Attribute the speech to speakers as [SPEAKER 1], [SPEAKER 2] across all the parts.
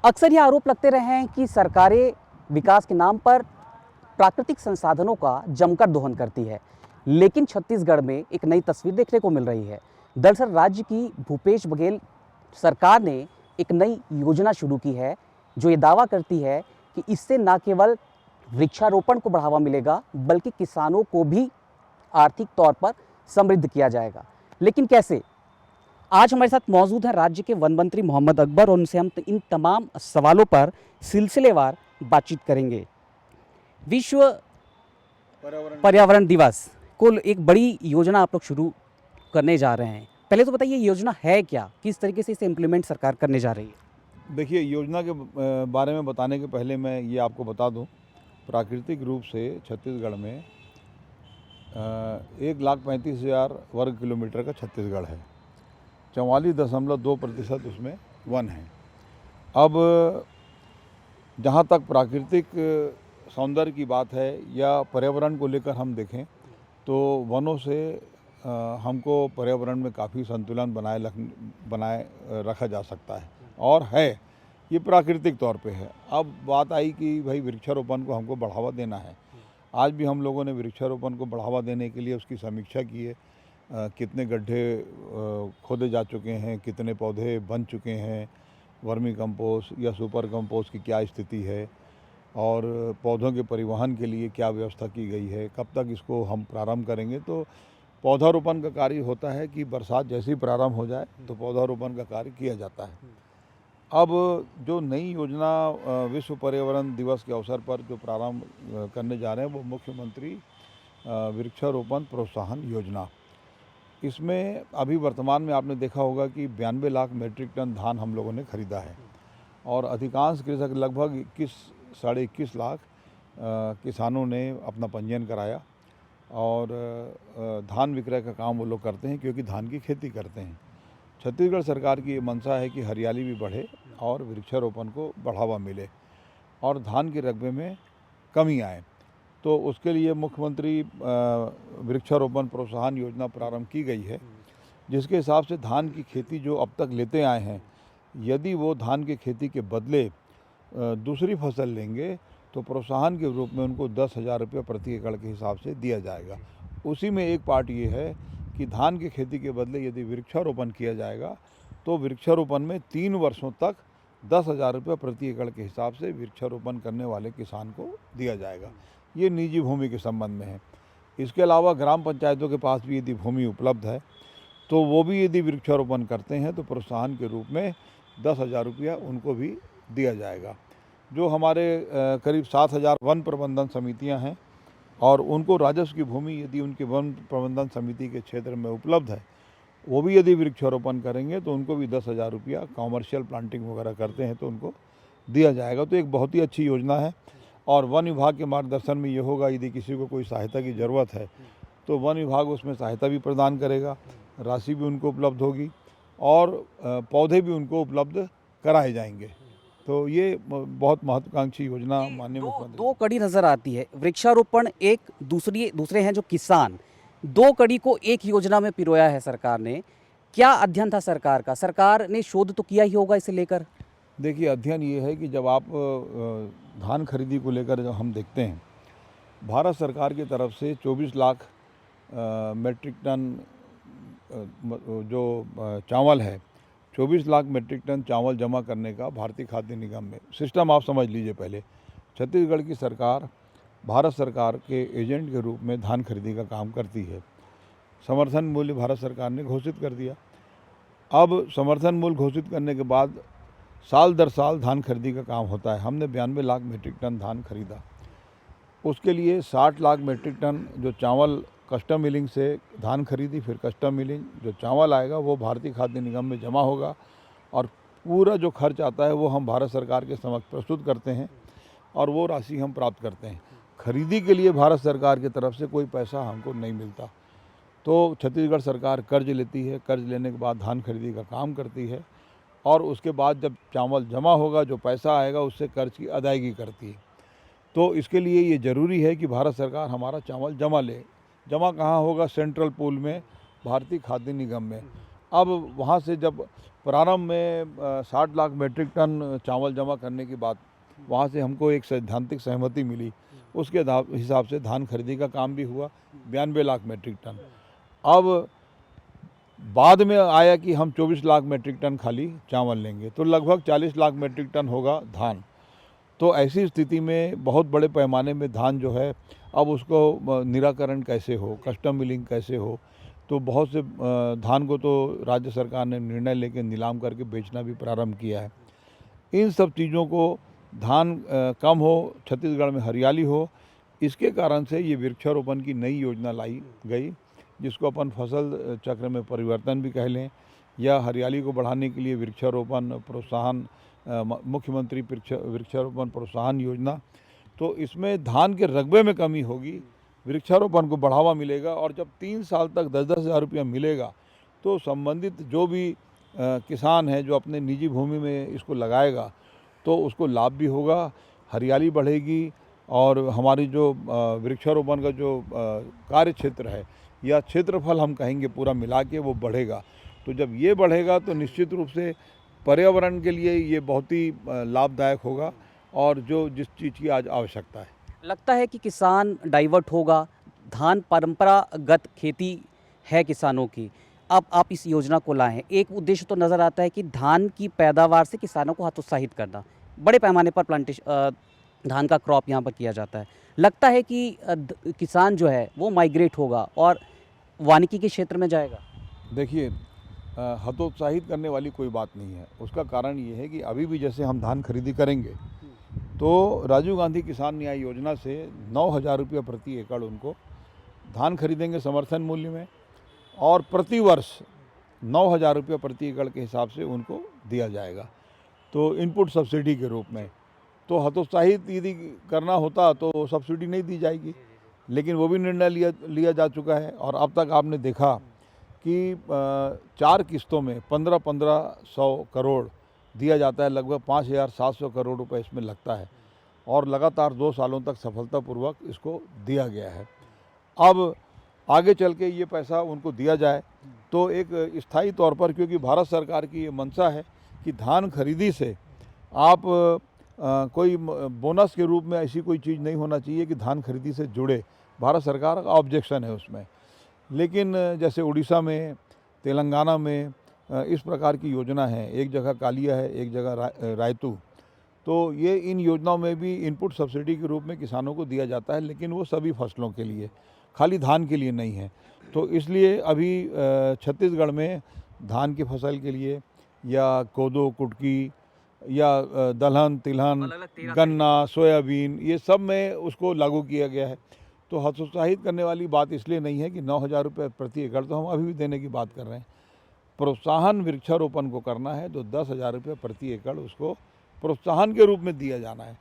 [SPEAKER 1] अक्सर ये आरोप लगते रहे हैं कि सरकारें विकास के नाम पर प्राकृतिक संसाधनों का जमकर दोहन करती है, लेकिन छत्तीसगढ़ में एक नई तस्वीर देखने को मिल रही है। दरअसल राज्य की भूपेश बघेल सरकार ने एक नई योजना शुरू की है, जो ये दावा करती है कि इससे न केवल वृक्षारोपण को बढ़ावा मिलेगा, बल्कि किसानों को भी आर्थिक तौर पर समृद्ध किया जाएगा। लेकिन कैसे? आज हमारे साथ मौजूद है राज्य के वन मंत्री मोहम्मद अकबर और उनसे हम इन तमाम सवालों पर सिलसिलेवार बातचीत करेंगे। विश्व पर्यावरण दिवस को एक बड़ी योजना आप लोग शुरू करने जा रहे हैं। पहले तो बताइए, योजना है क्या, किस तरीके से इसे इम्प्लीमेंट सरकार करने जा रही है?
[SPEAKER 2] देखिए, योजना के बारे में बताने के पहले मैं ये आपको बता दूं, प्राकृतिक रूप से छत्तीसगढ़ में 1,35,000 वर्ग किलोमीटर का छत्तीसगढ़ है। 44.2% उसमें वन है। अब जहाँ तक प्राकृतिक सौंदर्य की बात है या पर्यावरण को लेकर हम देखें तो वनों से हमको पर्यावरण में काफ़ी संतुलन बनाए रखा जा सकता है और है, ये प्राकृतिक तौर पे है। अब बात आई कि भाई वृक्षारोपण को हमको बढ़ावा देना है। आज भी हम लोगों ने वृक्षारोपण को बढ़ावा देने के लिए उसकी समीक्षा की है। कितने गड्ढे खोदे जा चुके हैं, कितने पौधे बन चुके हैं, वर्मी कंपोस्ट या सुपर कंपोस्ट की क्या स्थिति है और पौधों के परिवहन के लिए क्या व्यवस्था की गई है, कब तक इसको हम प्रारंभ करेंगे। तो पौधारोपण का कार्य होता है कि बरसात जैसे ही प्रारंभ हो जाए तो पौधारोपण का कार्य किया जाता है। अब जो नई योजना विश्व पर्यावरण दिवस के अवसर पर जो प्रारंभ करने जा रहे हैं वो मुख्यमंत्री वृक्षारोपण प्रोत्साहन योजना। इसमें अभी वर्तमान में आपने देखा होगा कि 92 लाख मीट्रिक टन धान हम लोगों ने खरीदा है और अधिकांश कृषक लगभग 21-21.5 लाख किसानों ने अपना पंजीयन कराया और धान विक्रय का काम वो लोग करते हैं क्योंकि धान की खेती करते हैं। छत्तीसगढ़ सरकार की ये मंशा है कि हरियाली भी बढ़े और वृक्षारोपण को बढ़ावा मिले और धान के रकबे में कमी आए। तो उसके लिए मुख्यमंत्री वृक्षारोपण प्रोत्साहन योजना प्रारंभ की गई है, जिसके हिसाब से धान की खेती जो अब तक लेते आए हैं, यदि वो धान की खेती के बदले दूसरी फसल लेंगे तो प्रोत्साहन के रूप में उनको 10,000 रुपये प्रति एकड़ के हिसाब से दिया जाएगा। उसी में एक पार्ट ये है कि धान की खेती के बदले यदि वृक्षारोपण किया जाएगा तो वृक्षारोपण में 3 वर्षों तक 10,000 रुपये प्रति एकड़ के हिसाब से वृक्षारोपण करने वाले किसान को दिया जाएगा। ये निजी भूमि के संबंध में है। इसके अलावा ग्राम पंचायतों के पास भी यदि भूमि उपलब्ध है तो वो भी यदि वृक्षारोपण करते हैं तो प्रोत्साहन के रूप में 10,000 रुपया उनको भी दिया जाएगा। जो हमारे करीब 7,000 वन प्रबंधन समितियां हैं और उनको राजस्व की भूमि यदि उनके वन प्रबंधन समिति के क्षेत्र में उपलब्ध है, वो भी यदि वृक्षारोपण करेंगे तो उनको भी 10,000 रुपया, कॉमर्शियल प्लांटिंग वगैरह करते हैं तो उनको दिया जाएगा। तो एक बहुत ही अच्छी योजना है और वन विभाग के मार्गदर्शन में ये होगा, यदि किसी को कोई सहायता की ज़रूरत है तो वन विभाग उसमें सहायता भी प्रदान करेगा, राशि भी उनको उपलब्ध होगी और पौधे भी उनको उपलब्ध कराए जाएंगे। तो ये बहुत महत्वाकांक्षी योजना माननीय मुख्यमंत्री।
[SPEAKER 1] दो कड़ी नजर आती है, वृक्षारोपण एक, दूसरे हैं जो किसान। दो कड़ी को एक योजना में पिरोया है सरकार ने। क्या अध्ययन था सरकार का? सरकार ने शोध तो किया ही होगा इसे लेकर।
[SPEAKER 2] देखिए, अध्ययन ये है कि जब आप धान खरीदी को लेकर जब हम देखते हैं, भारत सरकार की तरफ से 24 लाख मीट्रिक टन जो चावल है, 24 लाख मीट्रिक टन चावल जमा करने का भारतीय खाद्य निगम में सिस्टम आप समझ लीजिए। पहले छत्तीसगढ़ की सरकार भारत सरकार के एजेंट के रूप में धान खरीदी का काम करती है। समर्थन मूल्य भारत सरकार ने घोषित कर दिया। अब समर्थन मूल्य घोषित करने के बाद साल दर साल धान खरीदी का काम होता है। हमने 92 लाख मीट्रिक टन धान खरीदा। उसके लिए 60 लाख मीट्रिक टन जो चावल कस्टम मिलिंग से धान खरीदी, फिर कस्टम मिलिंग जो चावल आएगा वो भारतीय खाद्य निगम में जमा होगा और पूरा जो खर्च आता है वो हम भारत सरकार के समक्ष प्रस्तुत करते हैं और वो राशि हम प्राप्त करते हैं। खरीदी के लिए भारत सरकार की तरफ से कोई पैसा हमको नहीं मिलता। तो छत्तीसगढ़ सरकार कर्ज लेती है, कर्ज लेने के बाद धान खरीदी का काम करती है और उसके बाद जब चावल जमा होगा, जो पैसा आएगा उससे कर्ज की अदायगी करती है। तो इसके लिए ये ज़रूरी है कि भारत सरकार हमारा चावल जमा ले। जमा कहाँ होगा? सेंट्रल पूल में, भारतीय खाद्य निगम में। अब वहाँ से जब प्रारंभ में 60 लाख मेट्रिक टन चावल जमा करने की बात, वहाँ से हमको एक सैद्धांतिक सहमति मिली। उसके हिसाब से धान खरीदी का काम भी हुआ 92 लाख मेट्रिक टन। अब बाद में आया कि हम 24 लाख मेट्रिक टन खाली चावल लेंगे, तो लगभग 40 लाख मेट्रिक टन होगा धान। तो ऐसी स्थिति में बहुत बड़े पैमाने में धान जो है, अब उसको निराकरण कैसे हो, कस्टम मिलिंग कैसे हो, तो बहुत से धान को तो राज्य सरकार ने निर्णय लेकर नीलाम करके बेचना भी प्रारंभ किया है। इन सब चीज़ों को, धान कम हो, छत्तीसगढ़ में हरियाली हो, इसके कारण से ये वृक्षारोपण की नई योजना लाई गई, जिसको अपन फसल चक्र में परिवर्तन भी कह लें, या हरियाली को बढ़ाने के लिए वृक्षारोपण प्रोत्साहन, मुख्यमंत्री वृक्षारोपण प्रोत्साहन योजना। तो इसमें धान के रकबे में कमी होगी, वृक्षारोपण को बढ़ावा मिलेगा, और जब 3 साल तक 10-10 हज़ार रुपया मिलेगा तो संबंधित जो भी किसान है जो अपने निजी भूमि में इसको लगाएगा तो उसको लाभ भी होगा, हरियाली बढ़ेगी, और हमारी जो वृक्षारोपण का जो कार्य क्षेत्र है या क्षेत्रफल हम कहेंगे पूरा मिला के वो बढ़ेगा। तो जब ये बढ़ेगा तो निश्चित रूप से पर्यावरण के लिए ये बहुत ही लाभदायक होगा, और जो जिस चीज़ की आज आवश्यकता है।
[SPEAKER 1] लगता है कि किसान डाइवर्ट होगा, धान परंपरागत खेती है किसानों की, अब आप इस योजना को लाए हैं। एक उद्देश्य तो नज़र आता है कि धान की पैदावार से किसानों को हतोत्साहित करना, बड़े पैमाने पर धान का क्रॉप यहाँ पर किया जाता है। लगता है कि किसान जो है वो माइग्रेट होगा और वानिकी के क्षेत्र में जाएगा।
[SPEAKER 2] देखिए, हतोत्साहित करने वाली कोई बात नहीं है। उसका कारण ये है कि अभी भी जैसे हम धान खरीदी करेंगे तो राजीव गांधी किसान न्याय योजना से 9,000 रुपये प्रति एकड़ उनको धान खरीदेंगे समर्थन मूल्य में, और प्रति वर्ष 9,000 रुपये प्रति एकड़ के हिसाब से उनको दिया जाएगा, तो इनपुट सब्सिडी के रूप में। तो हतोत्साहित यदि करना होता तो सब्सिडी नहीं दी जाएगी, लेकिन वो भी निर्णय लिया जा चुका है। और अब तक आपने देखा कि 4 किस्तों में 1500 करोड़ दिया जाता है, लगभग 5,700 करोड़ रुपए इसमें लगता है, और लगातार 2 सालों तक सफलतापूर्वक इसको दिया गया है। अब आगे चल के ये पैसा उनको दिया जाए तो एक स्थायी तौर पर, क्योंकि भारत सरकार की ये मंशा है कि धान खरीदी से आप कोई बोनस के रूप में ऐसी कोई चीज़ नहीं होना चाहिए कि धान खरीदी से जुड़े, भारत सरकार का ऑब्जेक्शन है उसमें। लेकिन जैसे उड़ीसा में, तेलंगाना में इस प्रकार की योजना है, एक जगह कालिया है, एक जगह रायतू, तो ये इन योजनाओं में भी इनपुट सब्सिडी के रूप में किसानों को दिया जाता है, लेकिन वो सभी फसलों के लिए, खाली धान के लिए नहीं है। तो इसलिए अभी छत्तीसगढ़ में धान की फसल के लिए या कोदो, कुटकी या दलहन, तिलहन, गन्ना, सोयाबीन, ये सब में उसको लागू किया गया है। तो हतोत्साहित करने वाली बात इसलिए नहीं है कि 9,000 रुपये प्रति एकड़ तो हम अभी भी देने की बात कर रहे हैं। प्रोत्साहन वृक्षारोपण को करना है तो 10,000 रुपये प्रति एकड़ उसको प्रोत्साहन के रूप में दिया जाना है।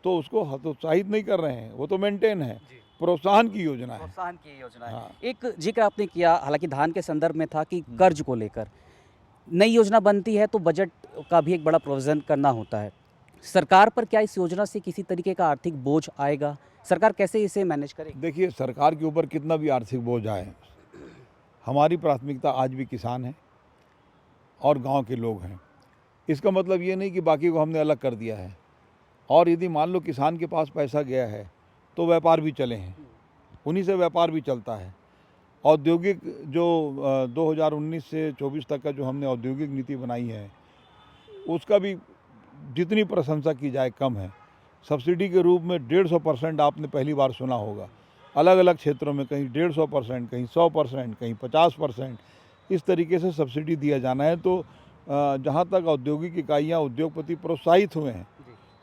[SPEAKER 2] तो उसको हतोत्साहित नहीं कर रहे हैं, वो तो मेंटेन है, प्रोत्साहन की योजना है।
[SPEAKER 1] प्रोत्साहन की योजना है।
[SPEAKER 2] हाँ।
[SPEAKER 1] एक जिक्र आपने किया, हालांकि धान के संदर्भ में था, कि कर्ज को लेकर नई योजना बनती है तो बजट का भी एक बड़ा प्रोविज़न करना होता है। सरकार पर क्या इस योजना से किसी तरीके का आर्थिक बोझ आएगा? सरकार कैसे इसे मैनेज करेगी?
[SPEAKER 2] देखिए, सरकार के ऊपर कितना भी आर्थिक बोझ आए, हमारी प्राथमिकता आज भी किसान है और गांव के लोग हैं। इसका मतलब ये नहीं कि बाकी को हमने अलग कर दिया है। और यदि मान लो किसान के पास पैसा गया है तो व्यापार भी चले हैं, उन्हीं से व्यापार भी चलता है। औद्योगिक जो 2019 से 24 तक का जो हमने औद्योगिक नीति बनाई है, उसका भी जितनी प्रशंसा की जाए कम है। सब्सिडी के रूप में 150% आपने पहली बार सुना होगा, अलग अलग क्षेत्रों में कहीं 150%, कहीं 100%, कहीं 50%, इस तरीके से सब्सिडी दिया जाना है। तो जहाँ तक औद्योगिक इकाइयाँ, उद्योगपति प्रोत्साहित हुए हैं,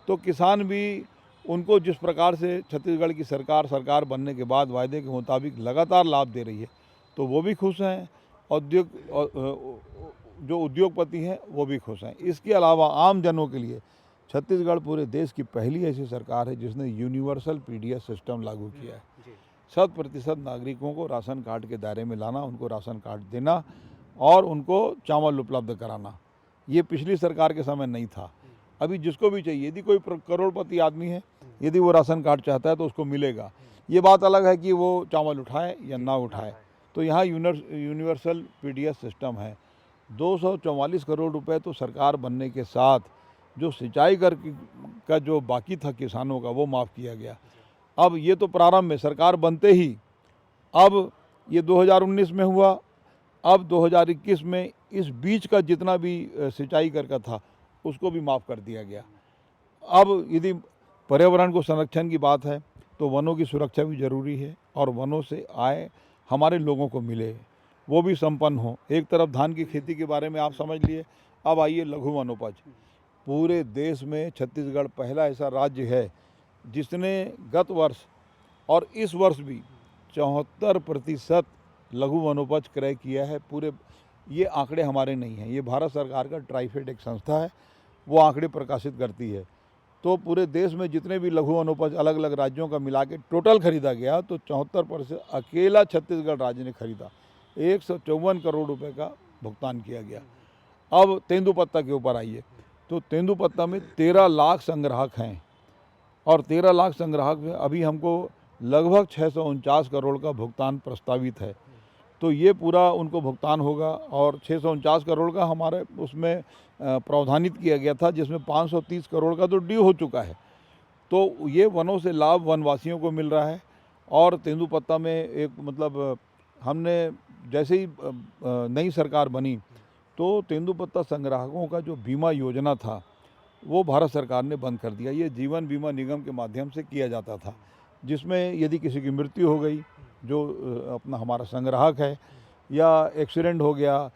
[SPEAKER 2] तो किसान भी उनको जिस प्रकार से छत्तीसगढ़ की सरकार बनने के बाद वायदे के मुताबिक लगातार लाभ दे रही है, तो वो भी खुश हैं। जो उद्योगपति हैं वो भी खुश हैं। इसके अलावा आम जनों के लिए छत्तीसगढ़ पूरे देश की पहली ऐसी सरकार है जिसने यूनिवर्सल पीडीएस सिस्टम लागू किया है। 100% नागरिकों को राशन कार्ड के दायरे में लाना, उनको राशन कार्ड देना और उनको चावल उपलब्ध कराना। ये पिछली सरकार के समय नहीं था। अभी जिसको भी चाहिए, यदि कोई करोड़पति आदमी है, यदि वो राशन कार्ड चाहता है तो उसको मिलेगा। ये बात अलग है कि वो चावल उठाए या ना उठाए। तो यहाँ यूनिवर्सल पीडीएस सिस्टम है। 244 करोड़ रुपए तो सरकार बनने के साथ जो सिंचाई कर का जो बाकी था किसानों का वो माफ़ किया गया। अब ये तो प्रारंभ में सरकार बनते ही, अब ये 2019 में हुआ, अब 2021 में इस बीच का जितना भी सिंचाई कर का था उसको भी माफ़ कर दिया गया। अब यदि पर्यावरण को संरक्षण की बात है तो वनों की सुरक्षा भी जरूरी है और वनों से आय हमारे लोगों को मिले, वो भी संपन्न हो। एक तरफ धान की खेती के बारे में आप समझ लिए, अब आइए लघु वनोपज। पूरे देश में छत्तीसगढ़ पहला ऐसा राज्य है जिसने गत वर्ष और इस वर्ष भी 74% लघु वनोपज क्रय किया है। पूरे ये आंकड़े हमारे नहीं हैं, ये भारत सरकार का ट्राइफेड एक संस्था है, वो आंकड़े प्रकाशित करती है। तो पूरे देश में जितने भी लघु वनोपज अलग अलग राज्यों का मिला के टोटल खरीदा गया तो 74% अकेला छत्तीसगढ़ राज्य ने खरीदा। 154 करोड़ रुपए का भुगतान किया गया। अब तेंदुपत्ता के ऊपर आइए, तो तेंदुपत्ता में 13 लाख संग्राहक हैं और 13 लाख संग्राहक में अभी हमको लगभग 649 करोड़ का भुगतान प्रस्तावित है। तो ये पूरा उनको भुगतान होगा और 649 करोड़ का हमारे उसमें प्रावधानित किया गया था, जिसमें 530 करोड़ का तो ड्यू हो चुका है। तो ये वनों से लाभ वनवासियों को मिल रहा है। और तेंदुपत्ता में एक मतलब हमने जैसे ही नई सरकार बनी तो तेंदुपत्ता संग्राहकों का जो बीमा योजना था वो भारत सरकार ने बंद कर दिया। ये जीवन बीमा निगम के माध्यम से किया जाता था, जिसमें यदि किसी की मृत्यु हो गई जो अपना हमारा संग्राहक है, या एक्सीडेंट हो गया,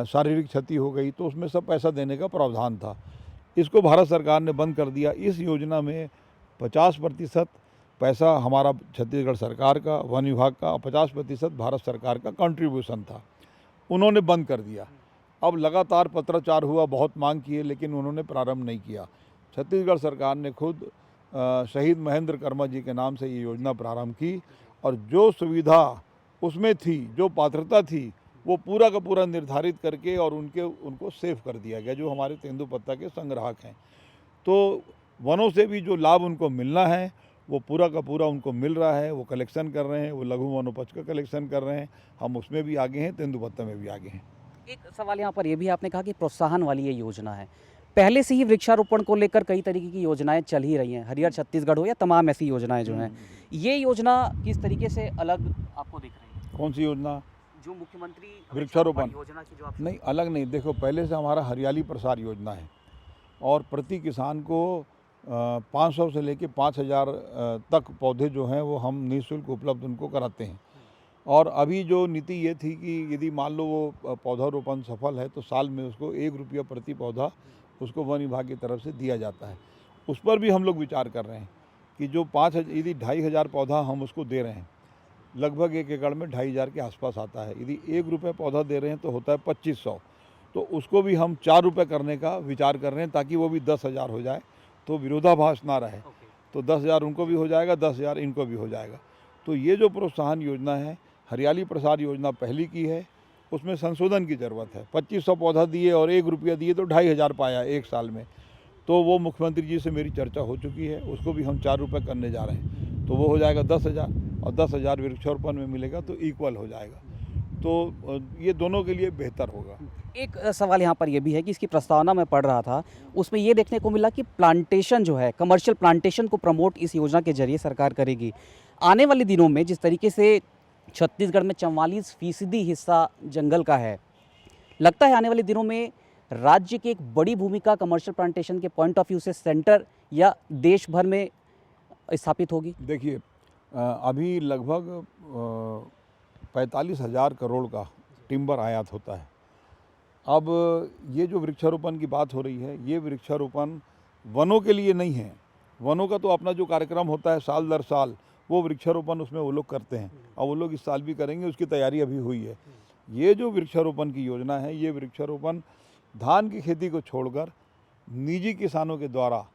[SPEAKER 2] शारीरिक क्षति हो गई, तो उसमें सब पैसा देने का प्रावधान था। इसको भारत सरकार ने बंद कर दिया। इस योजना में 50% पैसा हमारा छत्तीसगढ़ सरकार का, वन विभाग का, और 50% भारत सरकार का कंट्रीब्यूशन था, उन्होंने बंद कर दिया। अब लगातार पत्राचार हुआ, बहुत मांग किए, लेकिन उन्होंने प्रारंभ नहीं किया। छत्तीसगढ़ सरकार ने खुद शहीद महेंद्र कर्मा जी के नाम से ये योजना प्रारंभ की और जो सुविधा उसमें थी, जो पात्रता थी, वो पूरा का पूरा निर्धारित करके और उनको सेव कर दिया गया, जो हमारे तेंदुपत्ता के संग्राहक हैं। तो वनों से भी जो लाभ उनको मिलना है वो पूरा का पूरा उनको मिल रहा है। वो कलेक्शन कर रहे हैं, वो लघु वनोपज का कलेक्शन कर रहे हैं। हम उसमें भी आगे हैं, तेंदुपत्ता में भी आगे हैं।
[SPEAKER 1] एक सवाल यहाँ पर ये भी आपने कहा कि प्रोत्साहन वाली ये योजना है। पहले से ही वृक्षारोपण को लेकर कई तरीके की योजनाएं चल ही रही हैं, हरियर छत्तीसगढ़ हो या तमाम ऐसी योजनाएं जो हैं। ये योजना किस तरीके से अलग आपको दिख रही है?
[SPEAKER 2] कौन सी योजना?
[SPEAKER 1] जो मुख्यमंत्री
[SPEAKER 2] वृक्षारोपण
[SPEAKER 1] योजना की जो आप
[SPEAKER 2] नहीं, अलग नहीं। देखो, पहले से हमारा हरियाली प्रसार योजना है और प्रति किसान को 500 से लेके 5000 तक पौधे जो हैं वो हम निःशुल्क उपलब्ध उनको कराते हैं। और अभी जो नीति ये थी कि यदि मान लो वो पौधारोपण सफल है तो साल में उसको 1 रुपया प्रति पौधा उसको वन विभाग की तरफ से दिया जाता है। उस पर भी हम लोग विचार कर रहे हैं कि जो 5,000 यदि 2,500 पौधा हम उसको दे रहे हैं, लगभग 1 एकड़ में 2,500 के आसपास आता है। यदि 1 रुपये पौधा दे रहे हैं तो होता है 2500, तो उसको भी हम 4 रुपये करने का विचार कर रहे हैं ताकि वो भी 10,000 हो जाए, तो विरोधाभास ना रहे। तो 10,000 उनको भी हो जाएगा, 10,000 इनको भी हो जाएगा। तो ये जो प्रोत्साहन योजना है, हरियाली प्रसार योजना पहली की है, उसमें संशोधन की ज़रूरत है। 2500 पौधा दिए और 1 रुपया दिए तो 2,500 पाया एक साल में। तो वो मुख्यमंत्री जी से मेरी चर्चा हो चुकी है, उसको भी हम 4 रुपये करने जा रहे हैं, तो वो हो जाएगा 10,000 और 10,000 वृक्षारोपण में मिलेगा तो इक्वल हो जाएगा। तो ये दोनों के लिए बेहतर होगा।
[SPEAKER 1] एक सवाल यहाँ पर यह भी है कि इसकी प्रस्तावना मैं पढ़ रहा था, उसमें ये देखने को मिला कि प्लांटेशन जो है, कमर्शियल प्लांटेशन को प्रमोट इस योजना के जरिए सरकार करेगी। आने वाले दिनों में जिस तरीके से छत्तीसगढ़ में 44% हिस्सा जंगल का है, लगता है आने वाले दिनों में राज्य की एक बड़ी भूमिका कमर्शियल प्लांटेशन के पॉइंट ऑफ व्यू से सेंटर या देश भर में स्थापित होगी।
[SPEAKER 2] देखिए, अभी लगभग 45,000 करोड़ का टिम्बर आयात होता है। अब ये जो वृक्षारोपण की बात हो रही है, ये वृक्षारोपण वनों के लिए नहीं है। वनों का तो अपना जो कार्यक्रम होता है साल दर साल, वो वृक्षारोपण उसमें वो लोग करते हैं और वो लोग इस साल भी करेंगे, उसकी तैयारी अभी हुई है। ये जो वृक्षारोपण की योजना है, ये वृक्षारोपण धान की खेती को छोड़कर निजी किसानों के द्वारा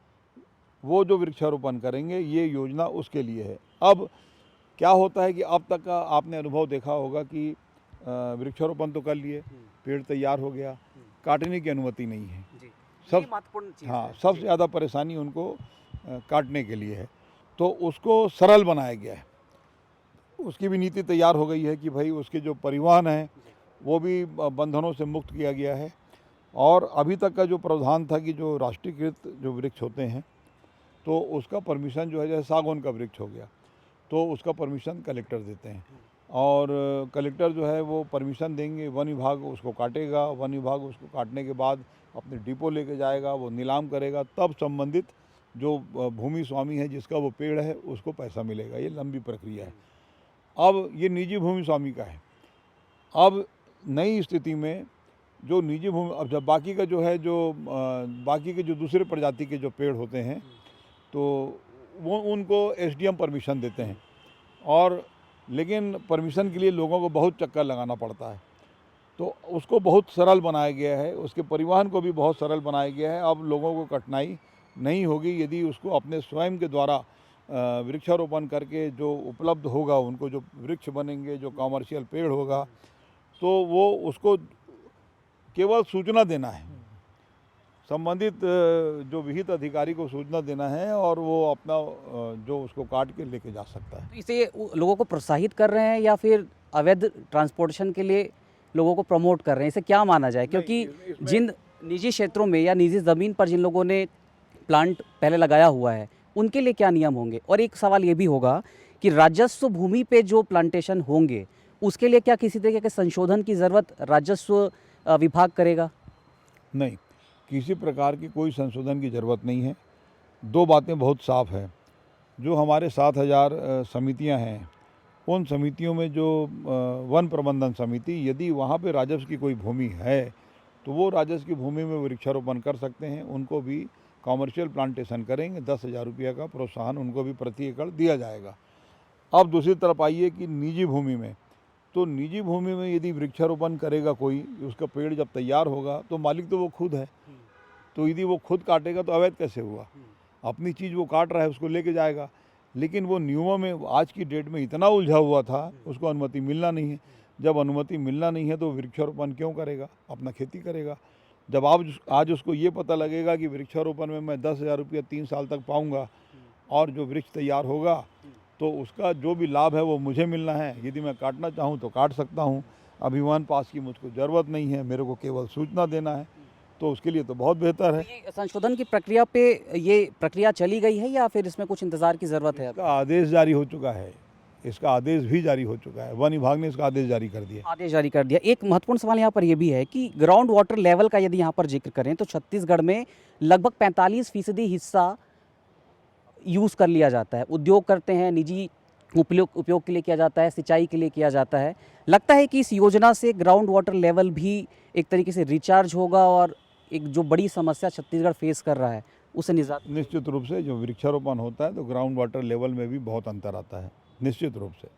[SPEAKER 2] वो जो वृक्षारोपण करेंगे, ये योजना उसके लिए है। अब क्या होता है कि अब तक का आपने अनुभव देखा होगा कि वृक्षारोपण तो कर लिए, पेड़ तैयार हो गया, काटने की अनुमति नहीं है। सब
[SPEAKER 1] महत्वपूर्ण चीज़
[SPEAKER 2] हाँ, सबसे ज़्यादा परेशानी उनको काटने के लिए है, तो उसको सरल बनाया गया है। उसकी भी नीति तैयार हो गई है कि भाई उसके जो परिवहन है वो भी बंधनों से मुक्त किया गया है। और अभी तक का जो प्रावधान था कि जो राष्ट्रीयकृत जो वृक्ष होते हैं तो उसका परमिशन जो है, जैसे सागौन का वृक्ष हो गया तो उसका परमिशन कलेक्टर देते हैं, और कलेक्टर जो है वो परमिशन देंगे, वन विभाग उसको काटेगा, वन विभाग उसको काटने के बाद अपने डिपो लेके जाएगा, वो नीलाम करेगा, तब संबंधित जो भूमि स्वामी है जिसका वो पेड़ है उसको पैसा मिलेगा। ये लंबी प्रक्रिया है। अब ये निजी भूमि स्वामी का है। अब नई स्थिति में जो निजी भूमि, अब जब बाकी का जो है, जो बाकी के जो दूसरे प्रजाति के जो पेड़ होते हैं तो वो उनको एसडीएम परमिशन देते हैं, और लेकिन परमिशन के लिए लोगों को बहुत चक्कर लगाना पड़ता है। तो उसको बहुत सरल बनाया गया है, उसके परिवहन को भी बहुत सरल बनाया गया है। अब लोगों को कठिनाई नहीं होगी यदि उसको अपने स्वयं के द्वारा वृक्षारोपण करके जो उपलब्ध होगा, उनको जो वृक्ष बनेंगे, जो कमर्शियल पेड़ होगा, तो वो उसको केवल सूचना देना है, संबंधित जो विहित अधिकारी को सूचना देना है, और वो अपना जो उसको काट के लेके जा सकता है।
[SPEAKER 1] तो इसे लोगों को प्रोत्साहित कर रहे हैं या फिर अवैध ट्रांसपोर्टेशन के लिए लोगों को प्रमोट कर रहे हैं, इसे क्या माना जाए? क्योंकि जिन निजी क्षेत्रों में या निजी ज़मीन पर जिन लोगों ने प्लांट पहले लगाया हुआ है उनके लिए क्या नियम होंगे? और एक सवाल ये भी होगा कि राजस्व भूमि पे जो प्लांटेशन होंगे उसके लिए क्या किसी तरीके के संशोधन की ज़रूरत राजस्व विभाग करेगा?
[SPEAKER 2] नहीं, किसी प्रकार की कोई संशोधन की ज़रूरत नहीं है। दो बातें बहुत साफ है। जो हमारे 7000 समितियां हैं, उन समितियों में जो वन प्रबंधन समिति, यदि वहाँ पे राजस्व की कोई भूमि है तो वो राजस्व की भूमि में वृक्षारोपण कर सकते हैं। उनको भी कॉमर्शियल प्लांटेशन करेंगे, 10,000 रुपये का प्रोत्साहन उनको भी प्रति एकड़ दिया जाएगा। अब दूसरी तरफ आइए कि निजी भूमि में, तो निजी भूमि में यदि वृक्षारोपण करेगा कोई, उसका पेड़ जब तैयार होगा तो मालिक तो वो खुद है, तो यदि वो खुद काटेगा तो अवैध कैसे हुआ? अपनी चीज़ वो काट रहा है, उसको लेके जाएगा। लेकिन वो नियमों में आज की डेट में इतना उलझा हुआ था, उसको अनुमति मिलना नहीं है। जब अनुमति मिलना नहीं है तो वृक्षारोपण क्यों करेगा? अपना खेती करेगा। जब आज उसको ये पता लगेगा कि वृक्षारोपण में मैं 10,000 रुपया 3 साल तक पाऊँगा, और जो वृक्ष तैयार होगा तो उसका जो भी लाभ है वो मुझे मिलना है। यदि मैं काटना चाहूँ तो काट सकता हूँ। अभिमान पास की मुझको ज़रूरत नहीं है, मेरे को केवल सूचना देना है, तो उसके लिए तो बहुत बेहतर है।
[SPEAKER 1] ये संशोधन की प्रक्रिया पे ये प्रक्रिया चली गई है या फिर इसमें कुछ इंतजार की ज़रूरत है?
[SPEAKER 2] इसका आदेश जारी हो चुका है, इसका आदेश भी जारी हो चुका है। वन विभाग ने इसका आदेश जारी कर दिया।
[SPEAKER 1] आदेश जारी कर दिया। एक महत्वपूर्ण सवाल यहाँ पर ये भी है कि ग्राउंड वाटर लेवल का यदि यहाँ पर जिक्र करें तो छत्तीसगढ़ में लगभग 45% हिस्सा यूज़ कर लिया जाता है। उद्योग करते हैं, निजी उपयोग के लिए किया जाता है, सिंचाई के लिए किया जाता है। लगता है कि इस योजना से ग्राउंड वाटर लेवल भी एक तरीके से रिचार्ज होगा और एक जो बड़ी समस्या छत्तीसगढ़ फेस कर रहा है उसे निजात।
[SPEAKER 2] निश्चित रूप से जो वृक्षारोपण होता है तो ग्राउंड वाटर लेवल में भी बहुत अंतर आता है, निश्चित रूप से।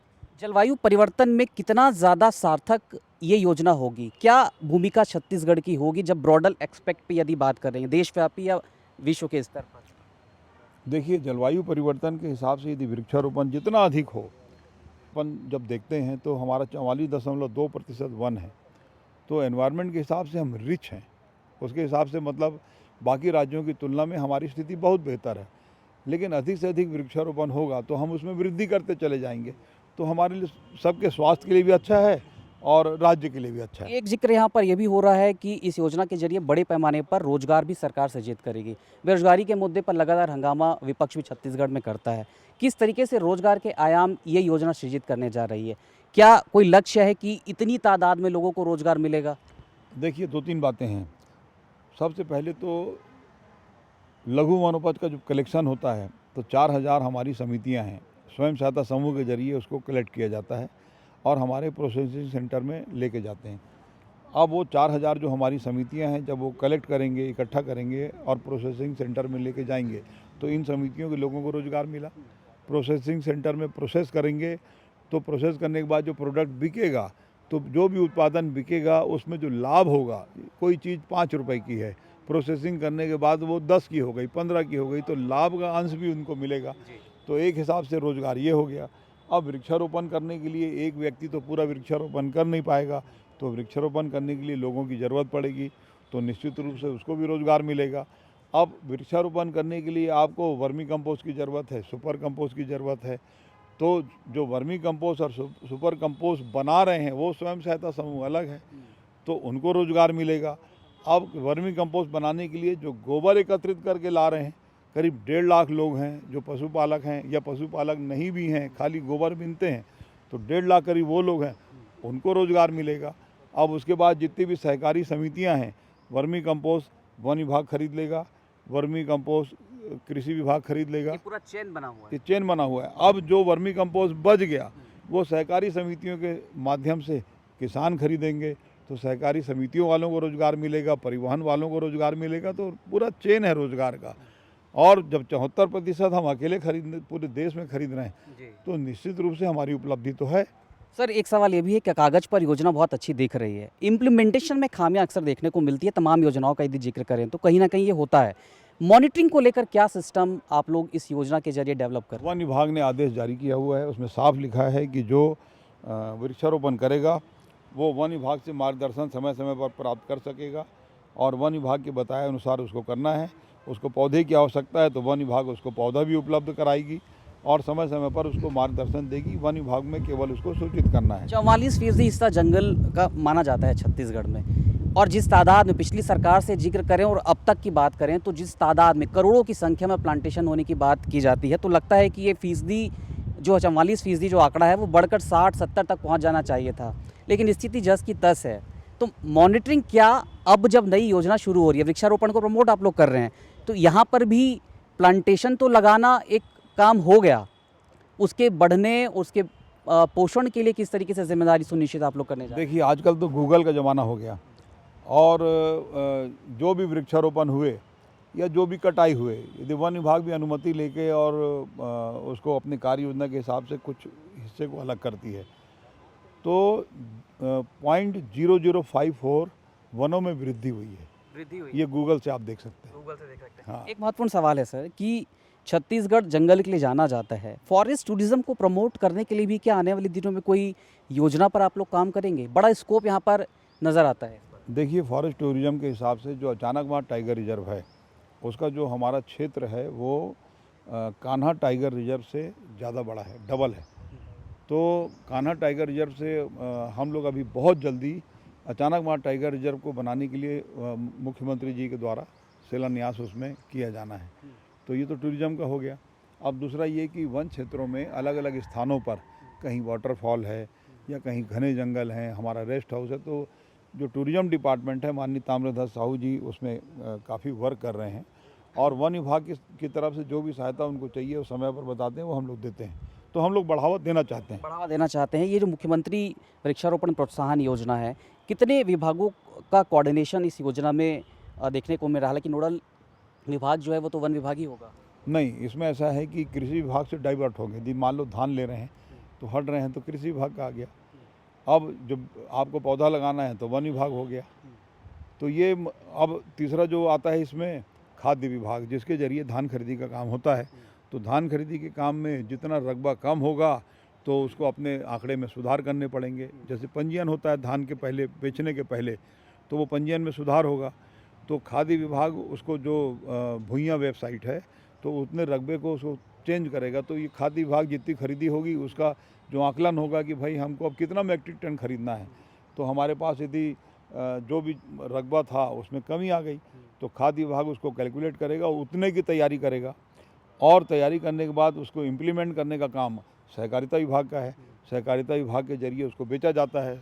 [SPEAKER 1] जलवायु परिवर्तन में कितना ज़्यादा सार्थक ये योजना होगी? क्या भूमिका छत्तीसगढ़ की होगी जब ब्रॉडर एक्सपेक्ट पे यदि बात कर रहे हैं, देशव्यापी या विश्व के स्तर पर?
[SPEAKER 2] देखिए, जलवायु परिवर्तन के हिसाब से यदि वृक्षारोपण जितना अधिक हो, अपन जब देखते हैं तो हमारा 44.2% वन है, तो एनवायरनमेंट के हिसाब से हम रिच हैं। उसके हिसाब से मतलब बाकी राज्यों की तुलना में हमारी स्थिति बहुत बेहतर है। लेकिन अधिक से अधिक वृक्षारोपण होगा तो हम उसमें वृद्धि करते चले जाएंगे, तो हमारे लिए सबके स्वास्थ्य के लिए भी अच्छा है और राज्य के लिए भी अच्छा है।
[SPEAKER 1] एक जिक्र यहाँ पर यह भी हो रहा है कि इस योजना के जरिए बड़े पैमाने पर रोजगार भी सरकार सृजित करेगी। बेरोजगारी के मुद्दे पर लगातार हंगामा विपक्ष भी छत्तीसगढ़ में करता है। किस तरीके से रोजगार के आयाम ये योजना सृजित करने जा रही है? क्या कोई लक्ष्य है कि इतनी तादाद में लोगों को रोजगार मिलेगा?
[SPEAKER 2] देखिए, 2-3 बातें हैं। सबसे पहले तो लघु वनोपज का जो कलेक्शन होता है तो 4000 हमारी समितियां हैं, स्वयं सहायता समूह के जरिए उसको कलेक्ट किया जाता है और हमारे प्रोसेसिंग सेंटर में लेके जाते हैं। अब वो 4000 जो हमारी समितियां हैं, जब वो कलेक्ट करेंगे, इकट्ठा करेंगे और प्रोसेसिंग सेंटर में लेके जाएंगे तो इन समितियों के लोगों को रोज़गार मिला। प्रोसेसिंग सेंटर में प्रोसेस करेंगे तो प्रोसेस करने के बाद जो प्रोडक्ट बिकेगा, तो जो भी उत्पादन बिकेगा उसमें जो लाभ होगा, कोई चीज़ 5 रुपए की है, प्रोसेसिंग करने के बाद वो 10 की हो गई, 15 की हो गई, तो लाभ का अंश भी उनको मिलेगा। तो एक हिसाब से रोज़गार ये हो गया। अब वृक्षारोपण करने के लिए एक व्यक्ति तो पूरा वृक्षारोपण कर नहीं पाएगा, तो वृक्षारोपण करने के लिए लोगों की ज़रूरत पड़ेगी, तो निश्चित रूप से उसको भी रोज़गार मिलेगा। अब वृक्षारोपण करने के लिए आपको वर्मी कंपोस्ट की ज़रूरत है, सुपर कंपोस्ट की ज़रूरत है, तो जो वर्मी कंपोस्ट और सुपर कंपोस्ट बना रहे हैं वो स्वयं सहायता समूह अलग है, तो उनको रोज़गार मिलेगा। अब वर्मी कंपोस्ट बनाने के लिए जो गोबर एकत्रित करके ला रहे हैं, करीब 1.5 लाख लोग हैं जो पशुपालक हैं या पशुपालक नहीं भी हैं, खाली गोबर बीनते हैं, तो 1.5 लाख करीब वो लोग हैं, उनको रोज़गार मिलेगा। अब उसके बाद जितनी भी सहकारी समितियां हैं, वर्मी कंपोस्ट वन विभाग खरीद लेगा, वर्मी कंपोस्ट कृषि विभाग खरीद लेगा।
[SPEAKER 1] ये पूरा चेन बना हुआ है।
[SPEAKER 2] ये चेन बना हुआ है। अब जो वर्मी कंपोस्ट बच गया वो सहकारी समितियों के माध्यम से किसान खरीदेंगे, तो सहकारी समितियों वालों को रोज़गार मिलेगा, परिवहन वालों को रोज़गार मिलेगा, तो पूरा चेन है रोज़गार का। और जब 74% हम अकेले खरीद पूरे देश में खरीद रहे हैं, तो निश्चित रूप से हमारी उपलब्धि तो है।
[SPEAKER 1] सर एक सवाल ये भी है कि कागज़ पर योजना बहुत अच्छी दिख रही है, इम्प्लीमेंटेशन में खामियां अक्सर देखने को मिलती है। तमाम योजनाओं का यदि जिक्र करें तो कहीं ना कहीं ये होता है। मॉनिटरिंग को लेकर क्या सिस्टम आप लोग इस योजना के जरिए डेवलप कर रहे हैं?
[SPEAKER 2] वन विभाग ने आदेश जारी किया हुआ है, उसमें साफ लिखा है कि जो वृक्षारोपण करेगा वो वन विभाग से मार्गदर्शन समय समय पर प्राप्त कर सकेगा और वन विभाग के बताए अनुसार उसको करना है। उसको पौधे की आवश्यकता है तो वन विभाग उसको पौधा भी उपलब्ध कराएगी और समय समय पर उसको मार्गदर्शन देगी। वन विभाग में केवल उसको सूचित करना है।
[SPEAKER 1] 44% हिस्सा जंगल का माना जाता है छत्तीसगढ़ में, और जिस तादाद में पिछली सरकार से जिक्र करें और अब तक की बात करें तो जिस तादाद में करोड़ों की संख्या में प्लांटेशन होने की बात की जाती है, तो लगता है कि ये फीसदी जो 44% जो आंकड़ा है वो बढ़कर 60-70 तक पहुंच जाना चाहिए था, लेकिन स्थिति जस की तस है। तो मॉनिटरिंग क्या, अब जब नई योजना शुरू हो रही है, वृक्षारोपण को प्रमोट आप लोग कर रहे हैं, तो यहाँ पर भी प्लांटेशन तो लगाना एक काम हो गया, उसके बढ़ने उसके पोषण के लिए किस तरीके से जिम्मेदारी सुनिश्चित आप लोग करने जा रहे हैं?
[SPEAKER 2] देखिए आजकल तो गूगल का ज़माना हो गया और जो भी वृक्षारोपण हुए या जो भी कटाई हुए, यदि वन विभाग भी अनुमति लेके और उसको अपनी कार्य योजना के हिसाब से कुछ हिस्से को अलग करती है, तो 0.0054 वनों में वृद्धि हुई है। ये गूगल से आप देख सकते हैं।
[SPEAKER 1] गूगल से देख सकते हैं।
[SPEAKER 2] हाँ।
[SPEAKER 1] एक महत्वपूर्ण सवाल है सर कि छत्तीसगढ़ जंगल के लिए जाना जाता है, फॉरेस्ट टूरिज्म को प्रमोट करने के लिए भी क्या आने वाले दिनों में कोई योजना पर आप लोग काम करेंगे? बड़ा स्कोप यहाँ पर नज़र आता है।
[SPEAKER 2] देखिए फॉरेस्ट टूरिज्म के हिसाब से जो अचानकमार टाइगर रिजर्व है, उसका जो हमारा क्षेत्र है वो कान्हा टाइगर रिजर्व से ज़्यादा बड़ा है, डबल है। तो कान्हा टाइगर रिजर्व से हम लोग अभी बहुत जल्दी अचानकमार टाइगर रिजर्व को बनाने के लिए मुख्यमंत्री जी के द्वारा शिलान्यास उसमें किया जाना है। तो ये तो टूरिज्म का हो गया। अब दूसरा ये कि वन क्षेत्रों में अलग अलग स्थानों पर कहीं वाटरफॉल है या कहीं घने जंगल हैं, हमारा रेस्ट हाउस है, तो जो टूरिज्म डिपार्टमेंट है माननीय ताम्रध्वज साहू जी उसमें काफ़ी वर्क कर रहे हैं और वन विभाग की तरफ से जो भी सहायता उनको चाहिए वो समय पर बताते हैं, वो हम लोग देते हैं। तो हम लोग बढ़ावा देना चाहते हैं।
[SPEAKER 1] ये जो मुख्यमंत्री वृक्षारोपण प्रोत्साहन योजना है, कितने विभागों का कोऑर्डिनेशन इस योजना में देखने को मिल रहा है? हालांकि नोडल विभाग जो है वो तो वन विभाग ही होगा।
[SPEAKER 2] नहीं, इसमें ऐसा है कि कृषि विभाग से डाइवर्ट होंगे। यदि मान लो धान ले रहे हैं तो हट रहे हैं तो कृषि विभाग का आ गया। अब जब आपको पौधा लगाना है तो वन विभाग हो गया। तो ये अब तीसरा जो आता है इसमें खाद्य विभाग, जिसके जरिए धान खरीदी का काम होता है। तो धान खरीदी के काम में जितना रकबा कम होगा तो उसको अपने आंकड़े में सुधार करने पड़ेंगे। जैसे पंजीयन होता है धान के पहले, बेचने के पहले, तो वो पंजीयन में सुधार होगा। तो खाद्य विभाग उसको जो भुइयाँ वेबसाइट है तो उतने रकबे को उसको चेंज करेगा। तो ये खाद्य विभाग जितनी खरीदी होगी उसका जो आकलन होगा कि भाई हमको अब कितना मैट्रिक टन खरीदना है, तो हमारे पास यदि जो भी रकबा था उसमें कमी आ गई तो खाद्य विभाग उसको कैलकुलेट करेगा, उतने की तैयारी करेगा और तैयारी करने के बाद उसको इम्प्लीमेंट करने का काम सहकारिता विभाग का है। सहकारिता विभाग के जरिए उसको बेचा जाता है,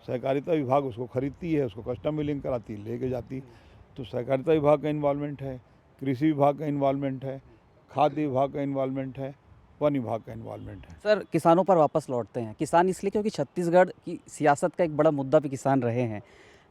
[SPEAKER 2] सहकारिता विभाग उसको खरीदती है, उसको कस्टम मिलिंग कराती है, लेके जाती। तो सहकारिता विभाग का इन्वॉल्वमेंट है, कृषि विभाग का इन्वॉल्वमेंट है, खाद्य विभाग का इन्वॉल्वमेंट है, वन विभाग का इन्वॉल्वमेंट है।
[SPEAKER 1] सर किसानों पर वापस लौटते हैं। किसान इसलिए क्योंकि छत्तीसगढ़ की सियासत का एक बड़ा मुद्दा भी किसान रहे हैं।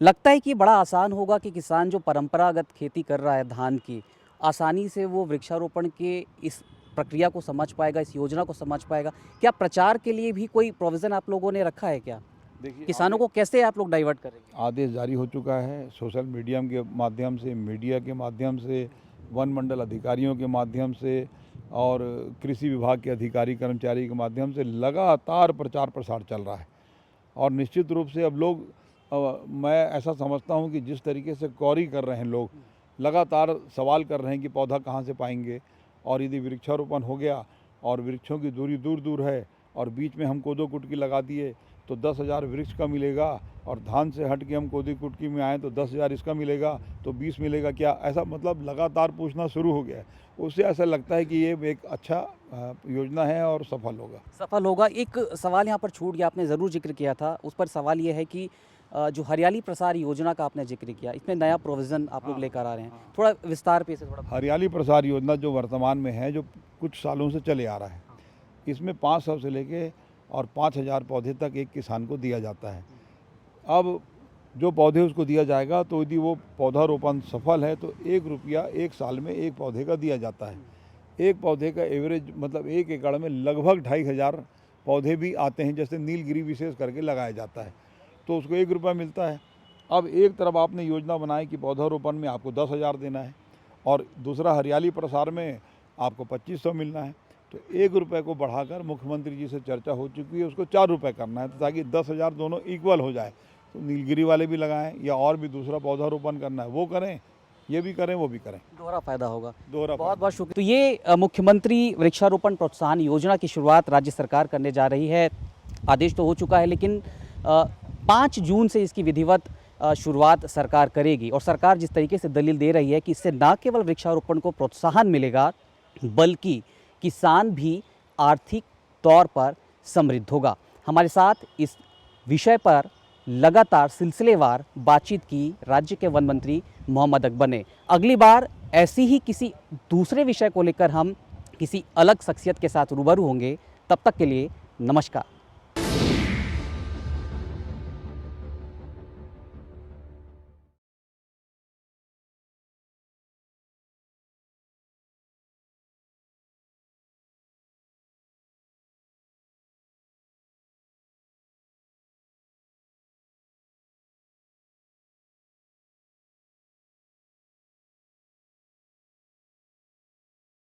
[SPEAKER 1] लगता है कि बड़ा आसान होगा कि किसान जो परंपरागत खेती कर रहा है धान की, आसानी से वो वृक्षारोपण के इस प्रक्रिया को समझ पाएगा, इस योजना को समझ पाएगा? क्या प्रचार के लिए भी कोई प्रोविज़न आप लोगों ने रखा है क्या?
[SPEAKER 2] देखिए
[SPEAKER 1] किसानों को कैसे आप लोग डाइवर्ट करेंगे?
[SPEAKER 2] आदेश जारी हो चुका है सोशल मीडिया के माध्यम से, मीडिया के माध्यम से, वन मंडल अधिकारियों के माध्यम से और कृषि विभाग के अधिकारी कर्मचारी के माध्यम से लगातार प्रचार प्रसार चल रहा है। और निश्चित रूप से अब लोग मैं ऐसा समझता हूं कि जिस तरीके से क्वेरी कर रहे हैं लोग, लगातार सवाल कर रहे हैं कि पौधा कहां से पाएंगे, और यदि वृक्षारोपण हो गया और वृक्षों की दूरी दूर दूर है और बीच में हम कोदो कुटकी लगा दिए तो 10,000 वृक्ष का मिलेगा, और धान से हट के हम कोदो कुटकी में आए तो 10,000 इसका मिलेगा, तो 20 मिलेगा क्या, ऐसा मतलब लगातार पूछना शुरू हो गया है। उससे ऐसा लगता है कि ये एक अच्छा योजना है और सफल होगा।
[SPEAKER 1] सफल होगा। एक सवाल यहाँ पर छूट गया, आपने ज़रूर जिक्र किया था, उस पर सवाल ये है कि जो हरियाली प्रसार योजना का आपने जिक्र किया, इसमें नया प्रोविज़न आप लोग लेकर आ रहे हैं, थोड़ा विस्तार पे से थोड़ा।
[SPEAKER 2] हरियाली प्रसार योजना जो वर्तमान में है, जो कुछ सालों से चले आ रहा है, इसमें 500 से लेके और 5,000 पौधे तक एक किसान को दिया जाता है। अब जो पौधे उसको दिया जाएगा तो यदि वो पौधारोपण सफल है तो 1 रुपया 1 साल में एक पौधे का दिया जाता है। एक पौधे का एवरेज मतलब 1 एकड़ में लगभग 2,500 पौधे भी आते हैं, जैसे नीलगिरी विशेष करके लगाया जाता है, तो उसको 1 रुपया मिलता है। अब एक तरफ आपने योजना बनाई कि पौधारोपण में आपको 10,000 देना है और दूसरा हरियाली प्रसार में आपको 2,500 मिलना है, तो 1 रुपये को बढ़ाकर मुख्यमंत्री जी से चर्चा हो चुकी है, उसको 4 रुपये करना है, तो ताकि 10,000 दोनों इक्वल हो जाए। तो नीलगिरी वाले भी लगाएं या और भी दूसरा पौधारोपण करना है वो करें, ये भी करें वो भी करें,
[SPEAKER 1] दोहरा फायदा होगा।
[SPEAKER 2] दोहरा
[SPEAKER 1] बहुत बहुत शुक्रिया। तो ये मुख्यमंत्री वृक्षारोपण प्रोत्साहन योजना की शुरुआत राज्य सरकार करने जा रही है। आदेश तो हो चुका है, लेकिन 5 जून से इसकी विधिवत शुरुआत सरकार करेगी। और सरकार जिस तरीके से दलील दे रही है कि इससे न केवल वृक्षारोपण को प्रोत्साहन मिलेगा, बल्कि किसान भी आर्थिक तौर पर समृद्ध होगा। हमारे साथ इस विषय पर लगातार सिलसिलेवार बातचीत की राज्य के वन मंत्री मोहम्मद अकबर ने। अगली बार ऐसी ही किसी दूसरे विषय को लेकर हम किसी अलग शख्सियत के साथ रूबरू होंगे। तब तक के लिए नमस्कार।